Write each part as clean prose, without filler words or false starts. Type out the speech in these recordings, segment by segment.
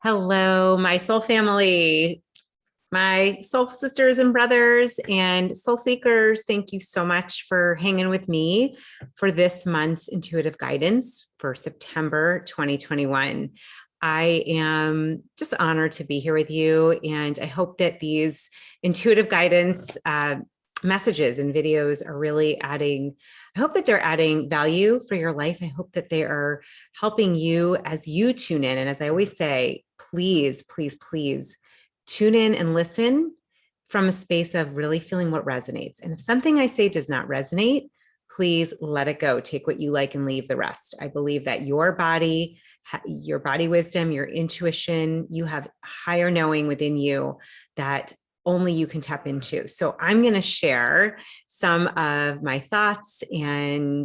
Hello, my soul family, my soul sisters and brothers and soul seekers. Thank you so much for hanging with me for this month's intuitive guidance for September 2021. I am just honored to be here with you, and I hope that these intuitive guidance messages and videos are really adding, I hope that they're adding value for your life. I hope that they are helping you as you tune in. And as I always say, please, please, please tune in and listen from a space of really feeling what resonates. And if something I say does not resonate, please let it go. Take what you like and leave the rest. I believe that your body wisdom, your intuition, you have higher knowing within you that only you can tap into. So I'm going to share some of my thoughts and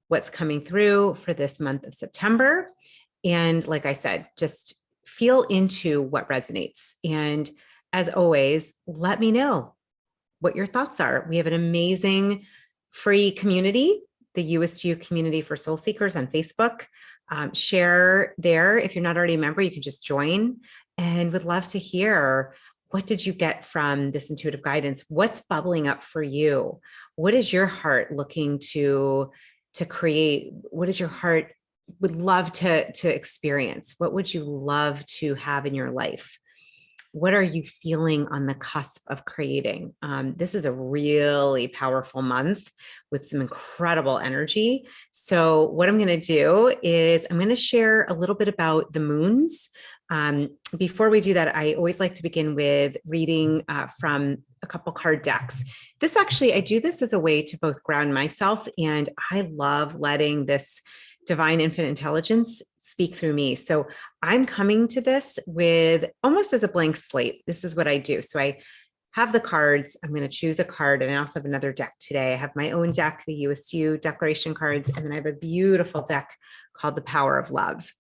what's coming through for this month of September. And like I said, just feel into what resonates. And as always, let me know what your thoughts are. We have an amazing free community, the You-est community for soul seekers on Facebook. Share there. If you're not already a member, you can just join, and would love to hear, what did you get from this intuitive guidance? What's bubbling up for you? What is your heart looking to create? What is your heart would love to experience? What would you love to have in your life? What are you feeling on the cusp of creating? This is a really powerful month with some incredible energy. So what I'm going to do is I'm going to share a little bit about the moons. Before we do that, I always like to begin with reading from a couple card decks. This actually, I do this as a way to both ground myself, and I love letting this divine infinite intelligence speak through me. So I'm coming to this with almost as a blank slate. This is what I do. So I have the cards. I'm going to choose a card, and I also have another deck today. I have my own deck, the You-est declaration cards, and then I have a beautiful deck called The Power of Love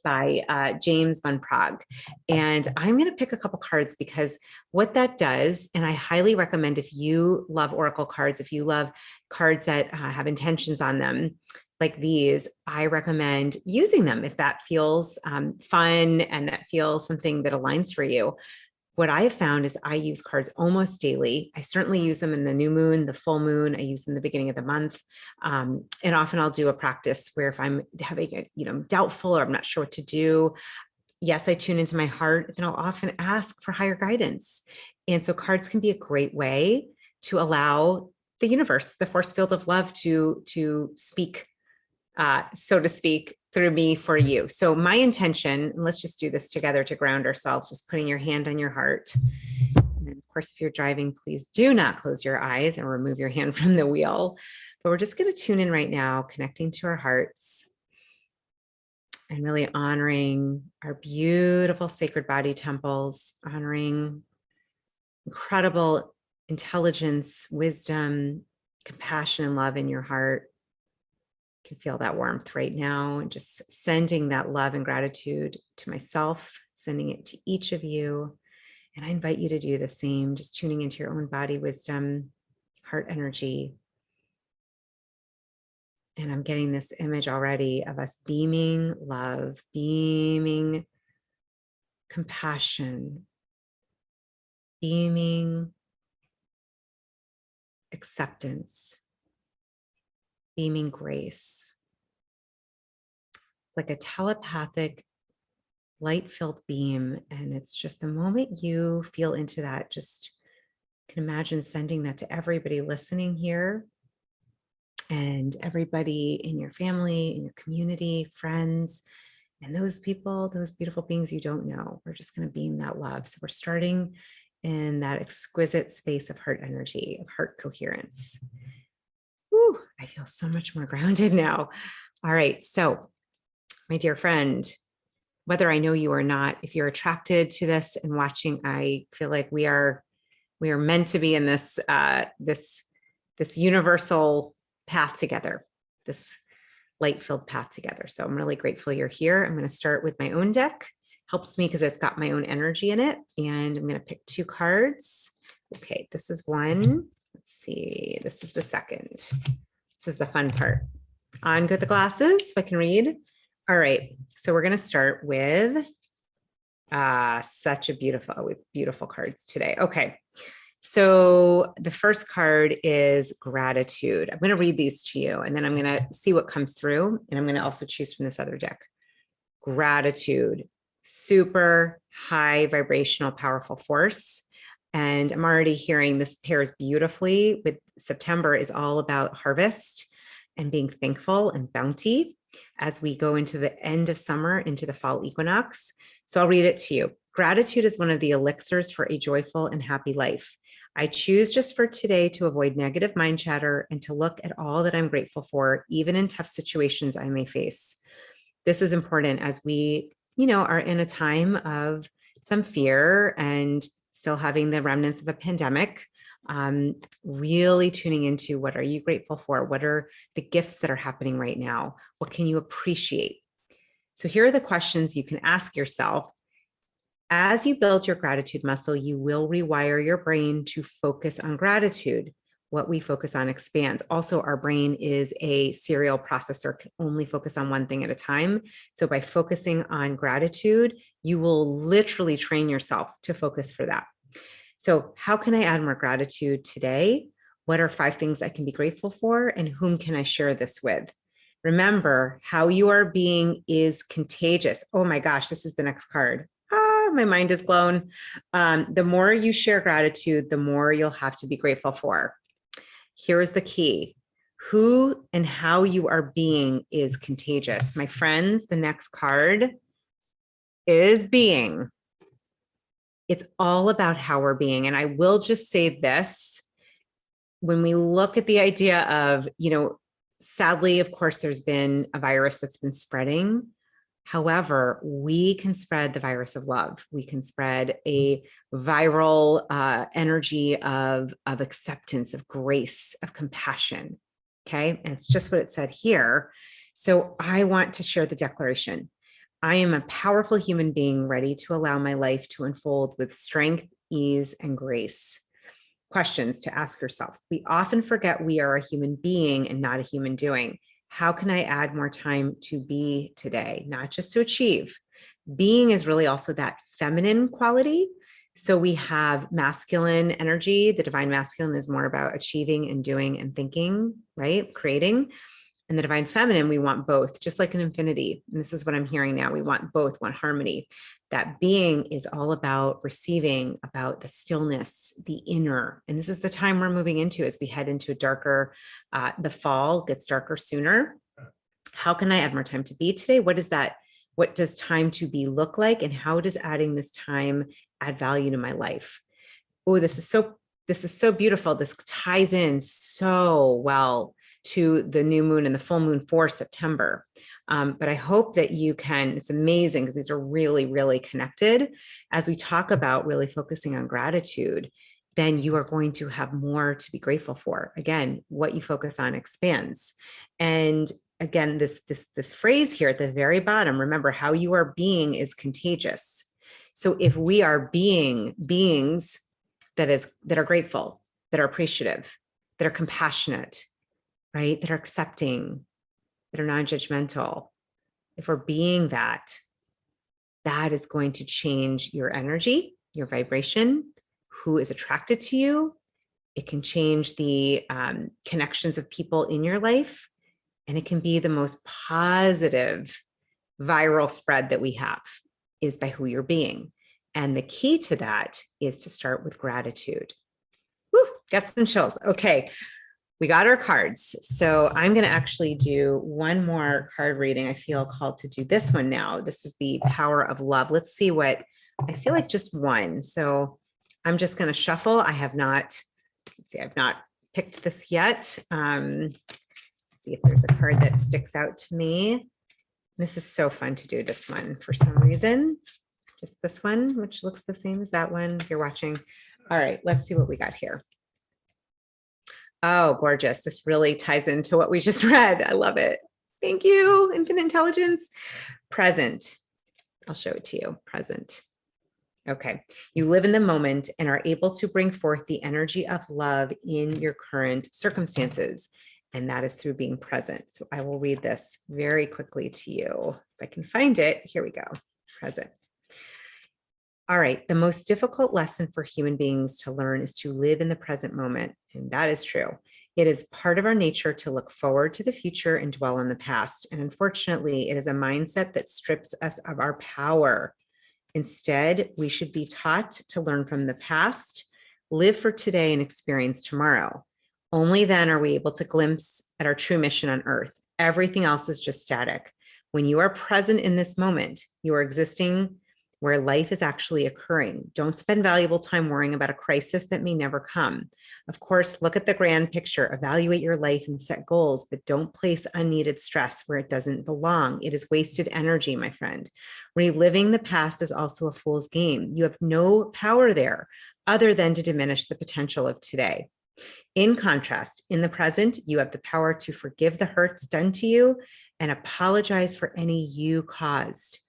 by James Van Praagh. And I'm going to pick a couple cards because what that does, and I highly recommend if you love oracle cards, if you love cards that have intentions on them, like these, I recommend using them if that feels fun and that feels something that aligns for you. What I have found is I use cards almost daily. I certainly use them in the new moon, the full moon. I use them in the beginning of the month. And often I'll do a practice where if I'm having, doubtful or I'm not sure what to do, yes, I tune into my heart, and I'll often ask for higher guidance. And so cards can be a great way to allow the universe, the force field of love to speak, so to speak, through me for you. So my intention, and let's just do this together to ground ourselves, just putting your hand on your heart. And of course, if you're driving, please do not close your eyes and remove your hand from the wheel. But we're just going to tune in right now, connecting to our hearts and really honoring our beautiful sacred body temples, honoring incredible intelligence, wisdom, compassion, and love in your heart. Can feel that warmth right now, and just sending that love and gratitude to myself, sending it to each of you. And I invite you to do the same, just tuning into your own body wisdom, heart energy. And I'm getting this image already of us beaming love, beaming compassion, beaming acceptance, beaming grace. It's like a telepathic, light-filled beam. And it's just the moment you feel into that, just can imagine sending that to everybody listening here and everybody in your family, in your community, friends, and those people, those beautiful beings you don't know. We're just going to beam that love. So we're starting in that exquisite space of heart energy, of heart coherence. Whew, I feel so much more grounded now. All right. So my dear friend, whether I know you or not, if you're attracted to this and watching, I feel like we are meant to be in this, this universal path together, this light-filled path together. So I'm really grateful you're here. I'm going to start with my own deck. Helps me because it's got my own energy in it. And I'm going to pick two cards. Okay, this is one. Let's see. This is the second. This is the fun part. On go the glasses, if I can read. All right. So we're going to start with Such a beautiful cards today. Okay. So the first card is gratitude. I'm going to read these to you and then I'm going to see what comes through. And I'm going to also choose from this other deck. Gratitude, super high vibrational, powerful force. And I'm already hearing this pairs beautifully with September is all about harvest and being thankful and bounty as we go into the end of summer, into the fall equinox. So I'll read it to you. Gratitude is one of the elixirs for a joyful and happy life. I choose just for today to avoid negative mind chatter and to look at all that I'm grateful for, even in tough situations I may face. This is important as we, are in a time of some fear and still having the remnants of a pandemic. Really tuning into what are you grateful for? What are the gifts that are happening right now? What can you appreciate? So here are the questions you can ask yourself. As you build your gratitude muscle, you will rewire your brain to focus on gratitude. What we focus on expands. Also, our brain is a serial processor, can only focus on one thing at a time. So by focusing on gratitude, you will literally train yourself to focus for that. So how can I add more gratitude today? What are 5 things I can be grateful for? And whom can I share this with? Remember, how you are being is contagious. Oh my gosh, this is the next card. My mind is blown. The more you share gratitude, the more you'll have to be grateful for. Here's the key. Who and how you are being is contagious. My friends, the next card is being. It's all about how we're being. And I will just say this, when we look at the idea of, sadly, of course, there's been a virus that's been spreading. However, we can spread the virus of love. We can spread a viral energy of acceptance, of grace, of compassion. Okay. And it's just what it said here. So I want to share the declaration. I am a powerful human being ready to allow my life to unfold with strength, ease, and grace. Questions to ask yourself. We often forget we are a human being and not a human doing. How can I add more time to be today, not just to achieve? Being is really also that feminine quality. So we have masculine energy. The divine masculine is more about achieving and doing and thinking, right? Creating. And the divine feminine, we want both, just like an infinity. And this is what I'm hearing now. We want both, want harmony. That being is all about receiving, about the stillness, the inner. And this is the time we're moving into as we head into a darker, the fall gets darker sooner. How can I add more time to be today? What is that? What does time to be look like? And how does adding this time add value to my life? Oh, this is so beautiful. This ties in so well to the new moon and the full moon for September. But I hope that you can, it's amazing because these are really, really connected. As we talk about really focusing on gratitude, then you are going to have more to be grateful for. Again, what you focus on expands. And again, this phrase here at the very bottom, remember how you are being is contagious. So if we are beings that are grateful, that are appreciative, that are compassionate, right? That are accepting, that are non-judgmental. If we're being that, that is going to change your energy, your vibration, who is attracted to you. It can change the connections of people in your life. And it can be the most positive viral spread that we have is by who you're being. And the key to that is to start with gratitude. Woo, got some chills. Okay. We got our cards. So I'm going to actually do one more card reading. I feel called to do this one now. This is the power of love. Let's see what I feel like just one. So I'm just going to shuffle. I've not picked this yet. Let's see if there's a card that sticks out to me. This is so fun to do this one for some reason. Just this one, which looks the same as that one if you're watching. All right, let's see what we got here. Oh, gorgeous. This really ties into what we just read. I love it. Thank you, Infinite Intelligence. Present. I'll show it to you. Present. Okay. You live in the moment and are able to bring forth the energy of love in your current circumstances. And that is through being present. So I will read this very quickly to you. If I can find it, here we go. Present. All right. The most difficult lesson for human beings to learn is to live in the present moment. And that is true. It is part of our nature to look forward to the future and dwell on the past. And unfortunately, it is a mindset that strips us of our power. Instead, we should be taught to learn from the past, live for today, and experience tomorrow. Only then are we able to glimpse at our true mission on earth. Everything else is just static. When you are present in this moment, you are existing where life is actually occurring. Don't spend valuable time worrying about a crisis that may never come. Of course, look at the grand picture, evaluate your life and set goals, but don't place unneeded stress where it doesn't belong. It is wasted energy, my friend. Reliving the past is also a fool's game. You have no power there other than to diminish the potential of today. In contrast, in the present, you have the power to forgive the hurts done to you and apologize for any you caused.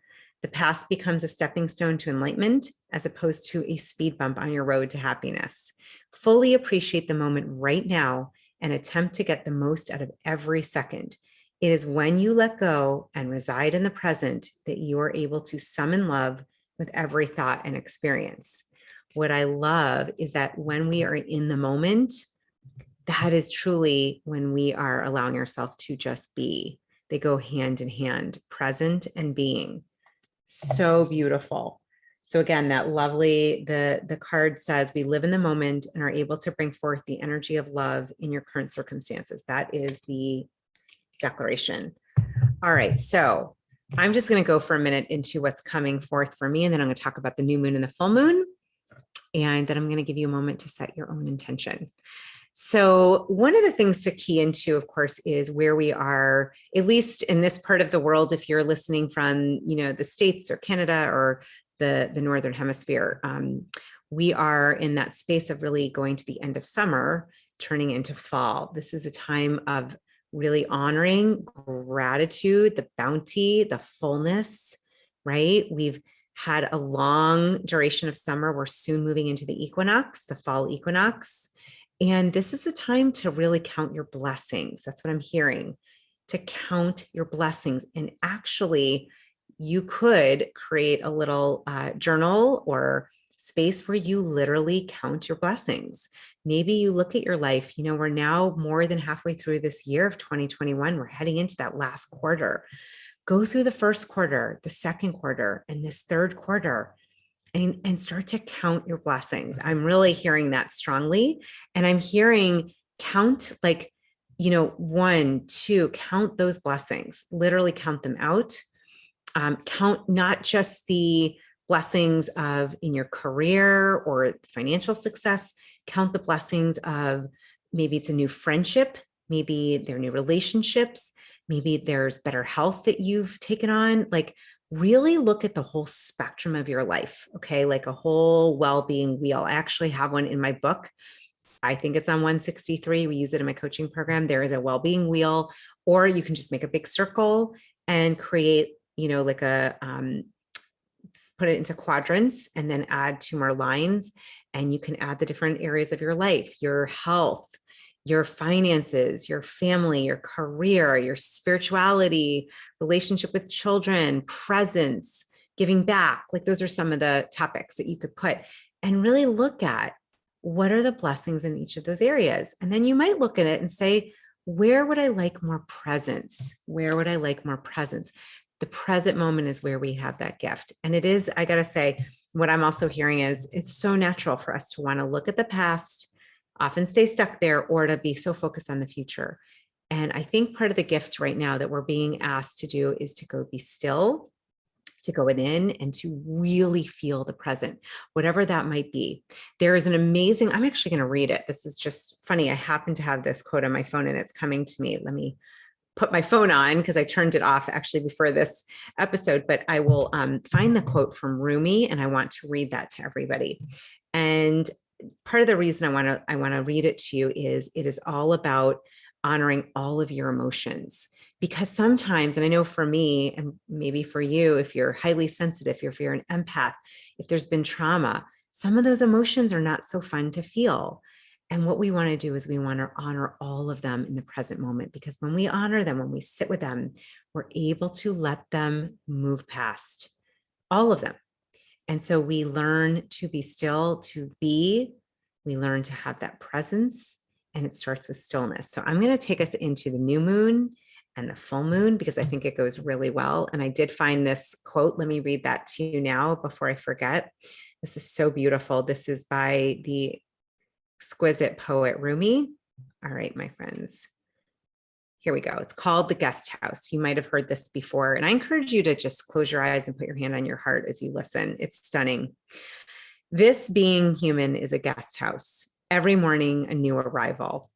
The past becomes a stepping stone to enlightenment as opposed to a speed bump on your road to happiness. Fully appreciate the moment right now and attempt to get the most out of every second. It is when you let go and reside in the present that you are able to summon love with every thought and experience. What I love is that when we are in the moment, that is truly when we are allowing ourselves to just be. They go hand in hand, present and being. So beautiful. So again, that lovely, the card says we live in the moment and are able to bring forth the energy of love in your current circumstances. That is the declaration. All right. So I'm just going to go for a minute into what's coming forth for me. And then I'm going to talk about the new moon and the full moon. And then I'm going to give you a moment to set your own intention. So one of the things to key into, of course, is where we are, at least in this part of the world, if you're listening from, the States or Canada or the Northern Hemisphere, we are in that space of really going to the end of summer, turning into fall. This is a time of really honoring gratitude, the bounty, the fullness, right? We've had a long duration of summer. We're soon moving into the equinox, the fall equinox. And this is a time to really count your blessings. That's what I'm hearing, to count your blessings. And actually, you could create a little journal or space where you literally count your blessings. Maybe you look at your life, we're now more than halfway through this year of 2021. We're heading into that last quarter. Go through the first quarter, the second quarter, and this third quarter. And start to count your blessings. I'm really hearing that strongly. And I'm hearing count like, 1, 2, count those blessings, literally count them out. Count not just the blessings of in your career or financial success, count the blessings of maybe it's a new friendship, maybe they're new relationships, maybe there's better health that you've taken on. Like, really look at the whole spectrum of your life, okay? Like a whole well-being wheel. I actually have one in my book. I think it's on 163. We use it in my coaching program. There is a well-being wheel, or you can just make a big circle and create, like put it into quadrants and then add 2 more lines. And you can add the different areas of your life, your health, your finances, your family, your career, your spirituality, relationship with children, presence, giving back. Like those are some of the topics that you could put and really look at what are the blessings in each of those areas. And then you might look at it and say, where would I like more presence? Where would I like more presence? The present moment is where we have that gift. And it is, I got to say, what I'm also hearing is it's so natural for us to want to look at the past, often stay stuck there, or to be so focused on the future. And I think part of the gift right now that we're being asked to do is to go be still, to go in and to really feel the present, whatever that might be. There is an amazing, I'm actually going to read it. This is just funny. I happen to have this quote on my phone and it's coming to me. Let me put my phone on because I turned it off actually before this episode, but I will find the quote from Rumi and I want to read that to everybody. And part of the reason I want to read it to you is it is all about honoring all of your emotions. Because sometimes, and I know for me, and maybe for you, if you're highly sensitive, if you're an empath, if there's been trauma, some of those emotions are not so fun to feel. And what we want to do is we want to honor all of them in the present moment, because when we honor them, when we sit with them, we're able to let them move past all of them. And so we learn to be still, to be, we learn to have that presence, and it starts with stillness. So I'm going to take us into the new moon and the full moon because I think it goes really well. And I did find this quote. Let me read that to you now before I forget. This is so beautiful. This is by the exquisite poet Rumi. All right, my friends. Here we go. It's called The Guest House. You might have heard this before, and I encourage you to just close your eyes and put your hand on your heart as you listen. It's stunning. This being human is a guest house. Every morning, a new arrival,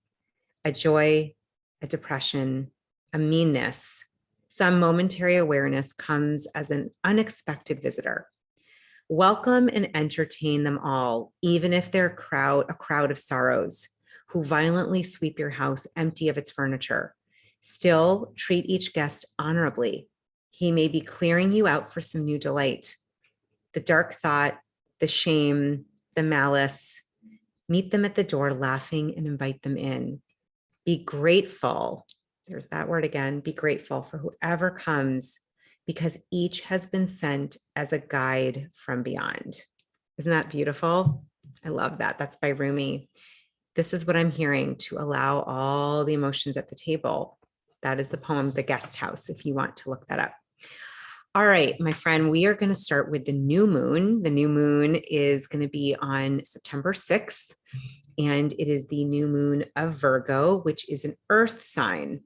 a joy, a depression, a meanness, some momentary awareness comes as an unexpected visitor. Welcome and entertain them all, even if they're a crowd of sorrows, who violently sweep your house empty of its furniture. Still, treat each guest honorably. He may be clearing you out for some new delight. The dark thought, the shame, the malice, meet them at the door laughing and invite them in. Be grateful. There's that word again. Be grateful for whoever comes, because each has been sent as a guide from beyond. Isn't that beautiful? I love that. That's by Rumi. This is what I'm hearing, to allow all the emotions at the table. That is the poem, The Guest House, if you want to look that up. All right, my friend, we are going to start with the new moon. The new moon is going to be on September 6th, and it is the new moon of Virgo, which is an earth sign,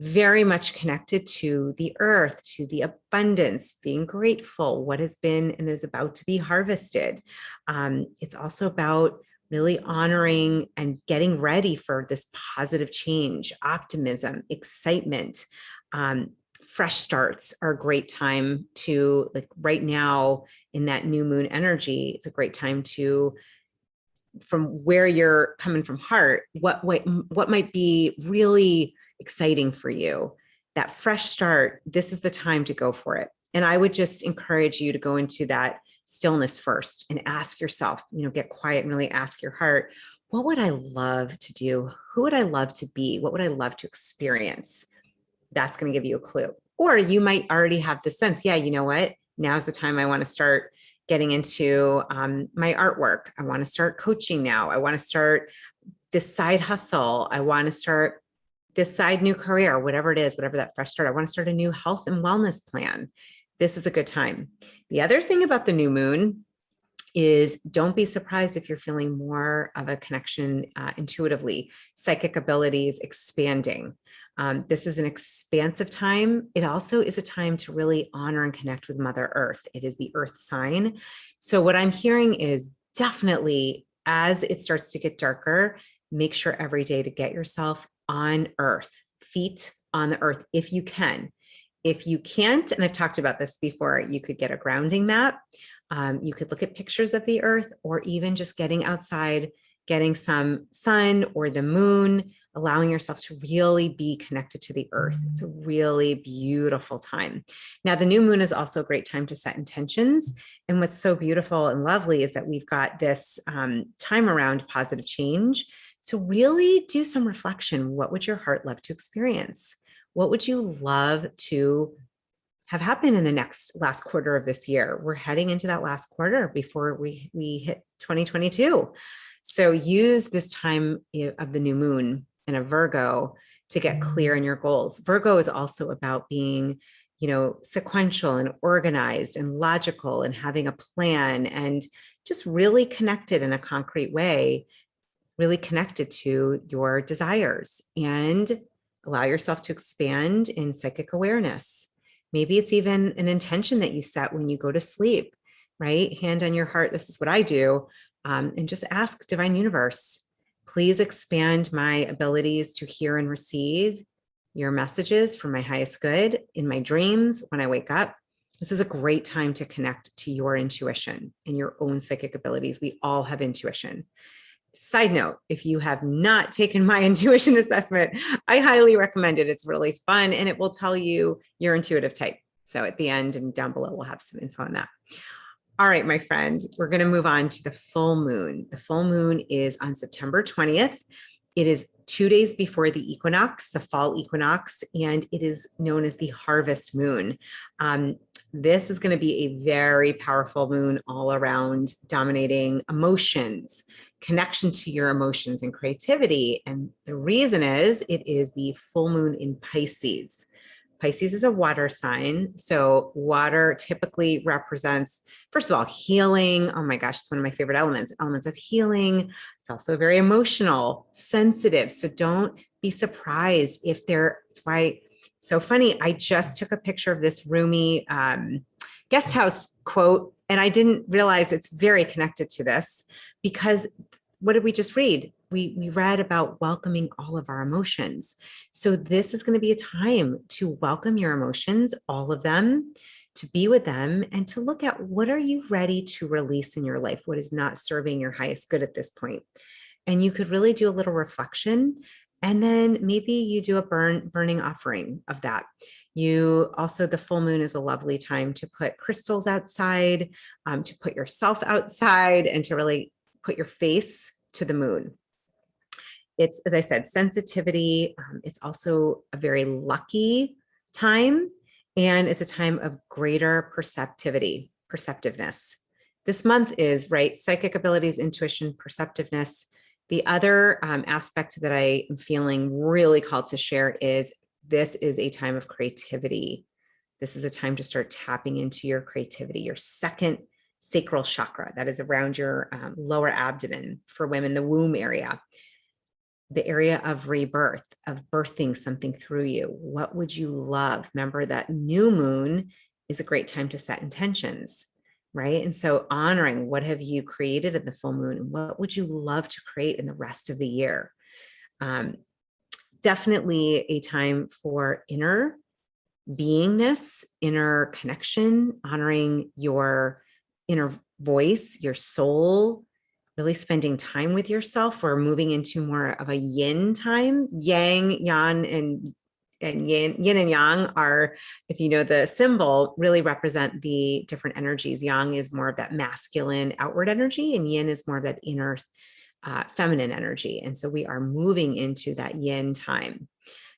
very much connected to the earth, to the abundance, being grateful, what has been and is about to be harvested. It's also about really honoring and getting ready for this positive change, optimism, excitement. Fresh starts are a great time to, like right now in that new moon energy, it's a great time to, from where you're coming from heart, what might be really exciting for you, that fresh start, this is the time to go for it. And I would just encourage you to go into that stillness first and ask yourself, get quiet and really ask your heart, what would I love to do? Who would I love to be? What would I love to experience? That's going to give you a clue. Or you might already have the sense, yeah, you know what? Now's the time I want to start getting into my artwork. I want to start coaching now. I want to start this side hustle. I want to start this side new career, whatever it is, whatever that fresh start. I want to start a new health and wellness plan. This is a good time. The other thing about the new moon is don't be surprised if you're feeling more of a connection intuitively, psychic abilities expanding. This is an expansive time. It also is a time to really honor and connect with Mother Earth. It is the earth sign. So what I'm hearing is definitely, as it starts to get darker, make sure every day to get yourself on earth, feet on the earth if you can. If you can't, and I've talked about this before, you could get a grounding mat. You could look at pictures of the earth, or even just getting outside, getting some sun or the moon, allowing yourself to really be connected to the earth. It's a really beautiful time. Now, the new moon is also a great time to set intentions. And what's so beautiful and lovely is that we've got this time around positive change. So really do some reflection. What would your heart love to experience? What would you love to have happen in the last quarter of this year? We're heading into that last quarter before we hit 2022. So use this time of the new moon and a Virgo to get clear in your goals. Virgo is also about being, sequential and organized and logical and having a plan and just really connected in a concrete way, really connected to your desires, and allow yourself to expand in psychic awareness. Maybe it's even an intention that you set when you go to sleep, right? Hand on your heart. This is what I do. And just ask Divine Universe, please expand my abilities to hear and receive your messages for my highest good in my dreams when I wake up. This is a great time to connect to your intuition and your own psychic abilities. We all have intuition. Side note, if you have not taken my intuition assessment, I highly recommend it. It's really fun and it will tell you your intuitive type. So at the end and down below, we'll have some info on that. All right, my friend, we're going to move on to the full moon. The full moon is on September 20th. It is 2 days before the equinox, the fall equinox, and it is known as the harvest moon. This is going to be a very powerful moon all around, dominating emotions, connection to your emotions and creativity. And the reason is it is the full moon in Pisces. Pisces is a water sign. So water typically represents, first of all, healing. Oh my gosh, it's one of my favorite elements of healing. It's also very emotional, sensitive. So don't be surprised if it's why it's so funny. I just took a picture of this Rumi guest house quote, and I didn't realize it's very connected to this, because what did we just read? We read about welcoming all of our emotions. So this is going to be a time to welcome your emotions, all of them, to be with them, and to look at what are you ready to release in your life? What is not serving your highest good at this point? And you could really do a little reflection, and then maybe you do a burning offering of that. You also, the full moon is a lovely time to put crystals outside, to put yourself outside, and to really put your face to the moon. It's, as I said, sensitivity. It's also a very lucky time, and it's a time of greater perceptiveness. This month is, right, psychic abilities, intuition, perceptiveness. The other aspect that I am feeling really called to share is this is a time of creativity. This is a time to start tapping into your creativity, your second sacral chakra that is around your lower abdomen, for women, the womb area, the area of rebirth, of birthing something through you. What would you love? Remember that new moon is a great time to set intentions, right? And so honoring what have you created in the full moon, and what would you love to create in the rest of the year? Definitely a time for inner beingness, inner connection, honoring your inner voice, your soul, really spending time with yourself. We're moving into more of a yin time. Yang, yang, and yin and yang are, if you know the symbol, really represent the different energies. Yang is more of that masculine outward energy, and yin is more of that inner feminine energy. And so we are moving into that yin time.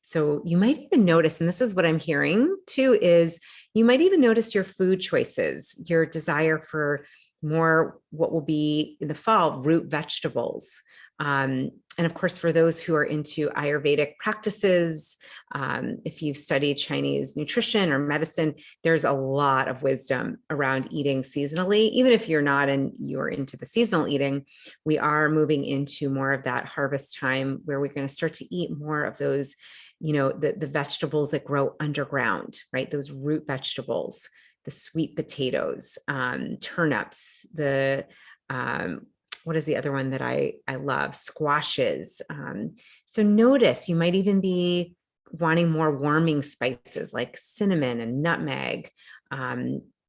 So you might even notice, and this is what I'm hearing too, is you might even notice your food choices, your desire for more what will be in the fall, root vegetables. And of course, for those who are into Ayurvedic practices, if you've studied Chinese nutrition or medicine, there's a lot of wisdom around eating seasonally. Even if you're not and you're into the seasonal eating, we are moving into more of that harvest time where we're going to start to eat more of those, you know, the vegetables that grow underground, right? Those root vegetables, the sweet potatoes, turnips, the what is the other one that I love? Squashes. So notice you might even be wanting more warming spices like cinnamon and nutmeg,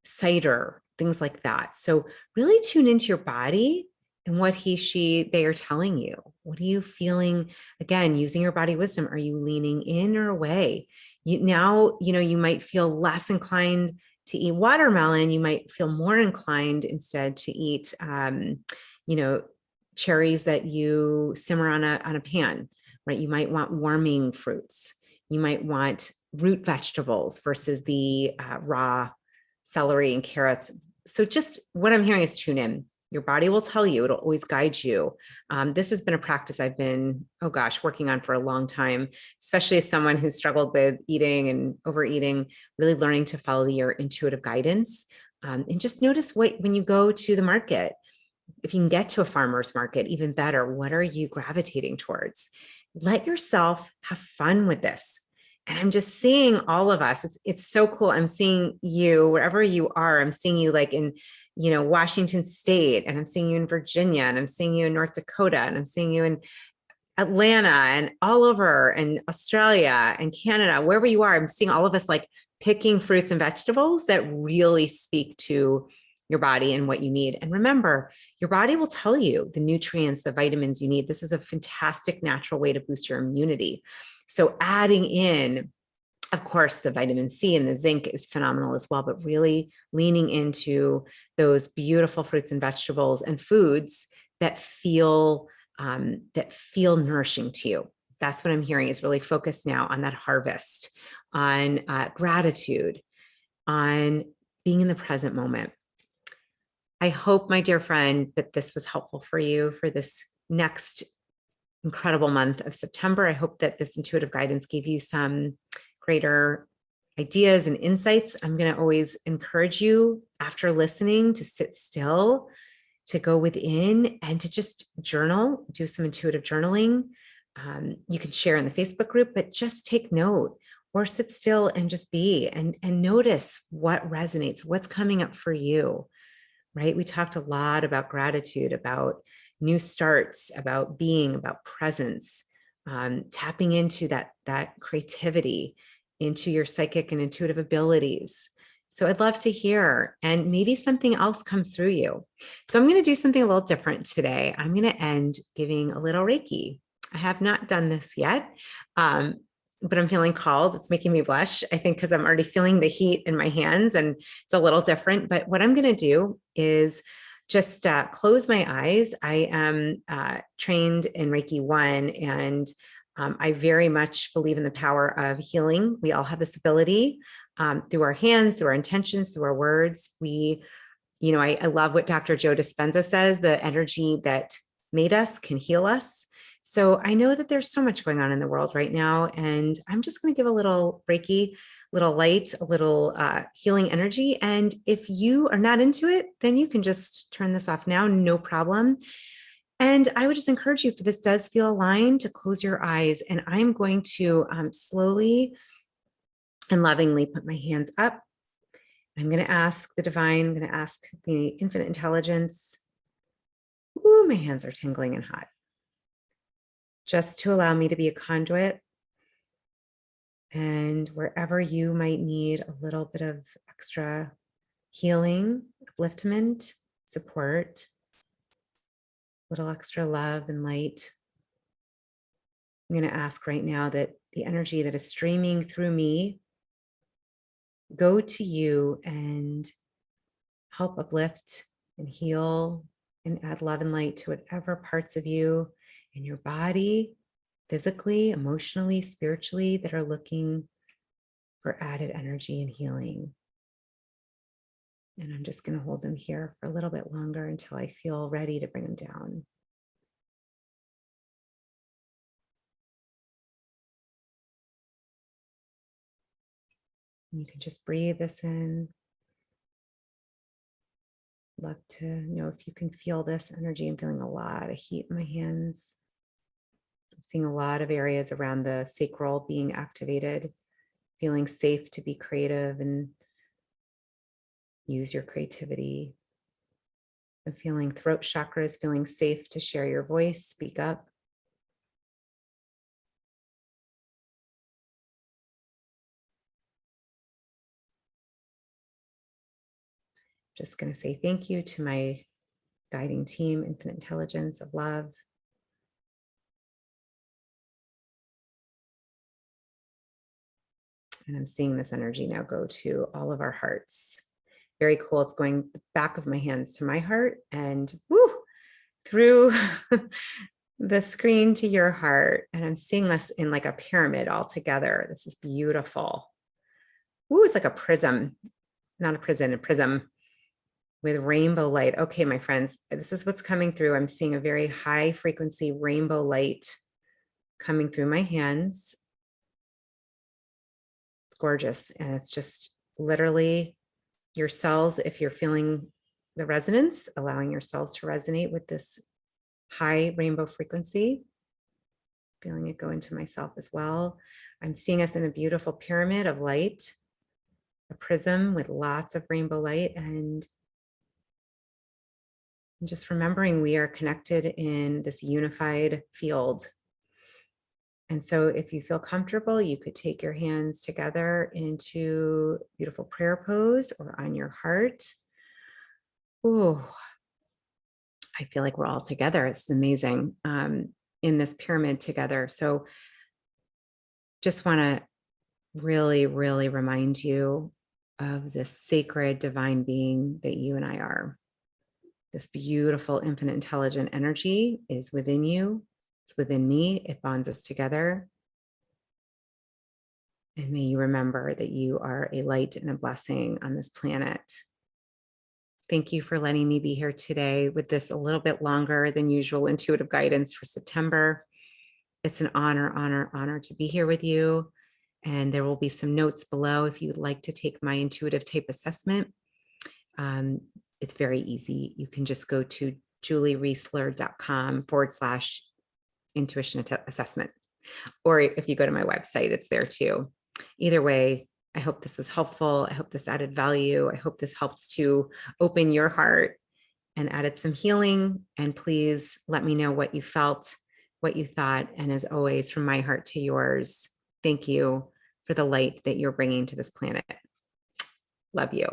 cider, things like that. So really tune into your body and what they are telling you. What are you feeling? Again, using your body wisdom. Are you leaning in or away? You might feel less inclined to eat watermelon. You might feel more inclined instead to eat, cherries that you simmer on a pan, right? You might want warming fruits. You might want root vegetables versus the raw celery and carrots. So just what I'm hearing is tune in. Your body will tell you, it'll always guide you. This has been a practice I've been, working on for a long time, especially as someone who struggled with eating and overeating, really learning to follow your intuitive guidance. And just notice when you go to the market, if you can get to a farmer's market, even better, what are you gravitating towards? Let yourself have fun with this. And I'm just seeing all of us. It's so cool. I'm seeing you wherever you are. I'm seeing you like in, Washington State, and I'm seeing you in Virginia, and I'm seeing you in North Dakota, and I'm seeing you in Atlanta and all over, and Australia and Canada, wherever you are. I'm seeing all of us like picking fruits and vegetables that really speak to your body and what you need. And remember, your body will tell you the nutrients, the vitamins you need. This is a fantastic natural way to boost your immunity. So adding in, of course, the vitamin C and the zinc is phenomenal as well, but really leaning into those beautiful fruits and vegetables and foods that feel that feel nourishing to you. That's what I'm hearing, is really focused now on that harvest, on gratitude, on being in the present moment. I hope, my dear friend, that this was helpful for you for this next incredible month of September. I hope that this intuitive guidance gave you some greater ideas and insights. I'm going to always encourage you, after listening, to sit still, to go within, and to just journal, do some intuitive journaling. You can share in the Facebook group, but just take note, or sit still and just be, and notice what resonates, what's coming up for you, right? We talked a lot about gratitude, about new starts, about being, about presence, tapping into that creativity, into your psychic and intuitive abilities. So I'd love to hear, and maybe something else comes through you. So I'm going to do something a little different today. I'm going to end giving a little Reiki. I have not done this yet, but I'm feeling called. It's making me blush, I think, because I'm already feeling the heat in my hands, and it's a little different. But what I'm going to do is just close my eyes. I am trained in Reiki 1, and I very much believe in the power of healing. We all have this ability through our hands, through our intentions, through our words. I love what Dr. Joe Dispenza says: the energy that made us can heal us. So I know that there's so much going on in the world right now, and I'm just going to give a little Reiki, little light, a little healing energy. And if you are not into it, then you can just turn this off now, no problem. And I would just encourage you, if this does feel aligned, to close your eyes. And I'm going to slowly and lovingly put my hands up. I'm going to ask the divine, I'm going to ask the infinite intelligence. Ooh, my hands are tingling and hot. Just to allow me to be a conduit. And wherever you might need a little bit of extra healing, upliftment, support, a little extra love and light, I'm going to ask right now that the energy that is streaming through me go to you and help uplift and heal and add love and light to whatever parts of you in your body, physically, emotionally, spiritually, that are looking for added energy and healing. And I'm just going to hold them here for a little bit longer until I feel ready to bring them down. And you can just breathe this in. Love to know if you can feel this energy. I'm feeling a lot of heat in my hands. I'm seeing a lot of areas around the sacral being activated, feeling safe to be creative and use your creativity. I'm feeling throat chakras, feeling safe to share your voice, speak up. Just going to say thank you to my guiding team, infinite intelligence of love. And I'm seeing this energy now go to all of our hearts. Very cool. It's going the back of my hands to my heart and woo, through the screen to your heart. And I'm seeing this in like a pyramid all together. This is beautiful. Ooh, it's like a prism, not a prison, a prism with rainbow light. Okay, my friends, this is what's coming through. I'm seeing a very high frequency rainbow light coming through my hands. It's gorgeous. And it's just literally your cells, if you're feeling the resonance, allowing your cells to resonate with this high rainbow frequency, feeling it go into myself as well. I'm seeing us in a beautiful pyramid of light, a prism with lots of rainbow light, and just remembering we are connected in this unified field. And so if you feel comfortable, you could take your hands together into beautiful prayer pose or on your heart. Ooh, I feel like we're all together. It's amazing in this pyramid together. So just want to really, really remind you of this sacred divine being that you and I are. This beautiful, infinite, intelligent energy is within you. It's within me. It bonds us together. And may you remember that you are a light and a blessing on this planet. Thank you for letting me be here today with this a little bit longer than usual intuitive guidance for September. It's an honor to be here with you. And there will be some notes below if you would like to take my intuitive type assessment. It's very easy. You can just go to juliereisler.com/intuition assessment. Or if you go to my website, it's there too. Either way, I hope this was helpful. I hope this added value. I hope this helps to open your heart and added some healing. And please let me know what you felt, what you thought. And as always, from my heart to yours, thank you for the light that you're bringing to this planet. Love you.